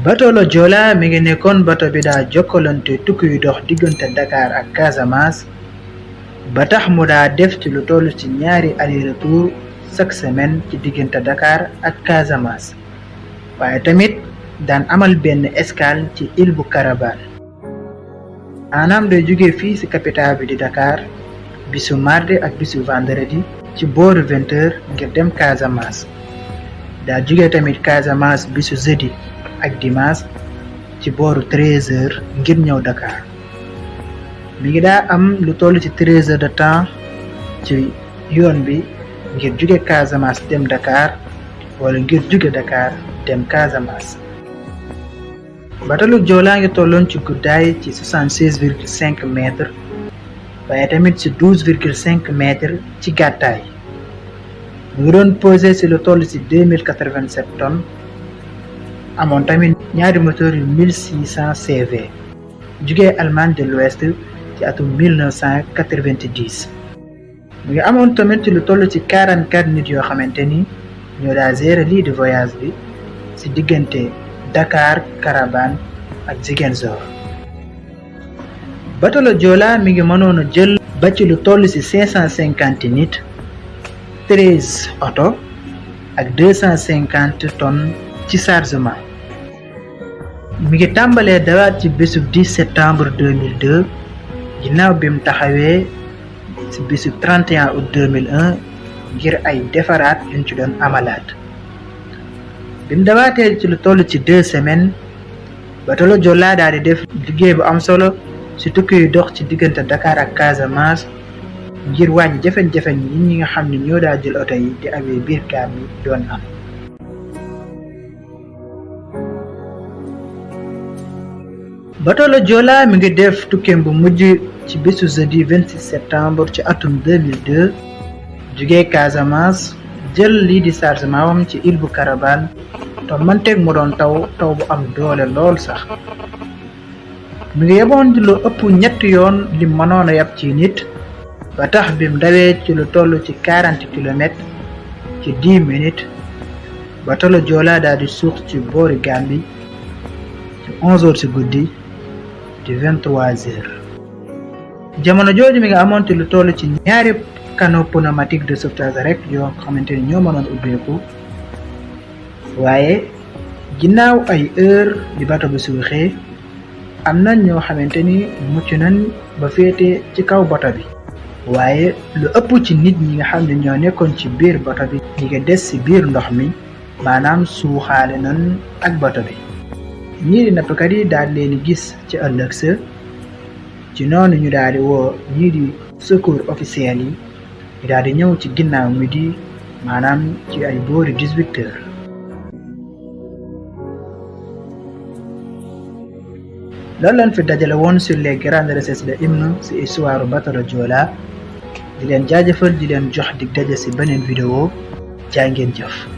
Bateau le JOOLA mi ngi nekkoon bato bi daa jokkalante tukki yu dox diggante Dakar ak Casamance ba tax mu daa def ci lu toll ci ñaari aller-retour chaque semaine ci diggante Dakar ak Casamance waaye tamit daan amal benn escale ci île bu Caravane maanaam day jóge fii ci capitale bi di Dakar bisu mardi ak bisu vendredi ci booru 20h ngir dem Casamance daa jóge tamit Casamance bisu jeudi ak dimanche ci booru 13h ngir ñëw Dakar mi ngi daa am lu toll ci 13 heures de temps ci yoon bi ngir jóge Casamance dem Dakar wala ngir jóge Dakar dem Casamance. Bateau le JOOLA ngi tolloon ci guddaay ci 76,5 mètres waaye tamit ci 12,5 mètres ci gàttaay mu ngi doon pesé ci lu toll ci 2087 tonnes amoon tamit ñaari moteur yu 1600 CV jugee Allemagne de l'Ouest ci atum 1990 mu ngi amoon tamit ci lu toll ci 44 nit yoo xamante ni ñoo daa gérer lii di voyage bi ci diggante Dakar Caravane ak Ziguinchor. Bateau le JOOLA mi ngi mënoon a jël ba ci lu toll ci 550 nit 13 oto ak 250 tonnes ci chargement. mi ngi tàmbalee dawaat ci bésub 10 septembre 2002 ginnaaw bi mu taxawee ci bésub 31 août 2001 ngir ay defaraat yuñ ci doon amalaat. bi mu dawaatee ci lu toll ci 2 semaines Bateau le JOOLA daal di def liggéey bu am solo ci tukki yu dox ci diggante Dakar ak Casamance ngir wàññi jafe-jafe yi ñi nga xam ne ñoo daa jël oto yi di awee biir gaal yi doon am. Bateau le JOOLA mi ngi def tukkeem bu mujj ci bésu jeudi 26 septembre ci atum 2002 jugee Casamance jël lii di chargement wam ci île bu Caravane te manteeg mu doon taw bu am doole lool sax mi ngi yeboon lu ëpp ñetti yoon li mënoon a yab ci nit ba tax bim dawee ci lu toll ci 40 kilomètres ci 10 minutes Bateau le JOOLA daal di suux ci boori Gambie ci 11h ci guddi di 23h. jamono jooju mi nga amoon ci lu toll ci ñaari canaux pneumatique de sauvetage rek yoo xamante ni ñoo mënoon ubbeeku waaye ginnaaw ay heure di bato bi suuxee am na ñoo xamante ni mucc nañ ba féete ci kaw bato bi waaye lu ëpp ci nit ñi nga xam ne ñoo nekkoon ci biir bato bi ñi nga des ci biir ndox mi maanaam suuxaale nañ ak bato bi. ñii di nappkat yi daal leen gis ci ëllëg sa ci noonu ñu daal di woo ñii di secours officiel yi ñu daal di ñëw ci ginnaaw midi maanaam ci ay boori 18h. loolu lañ fi dajale woon sur les grandes recettes de hymne ci histoire Bateau le JOOLA di leen jaajëfal di leen jox dig daje ci beneen vidéo jaa ngeen jëf.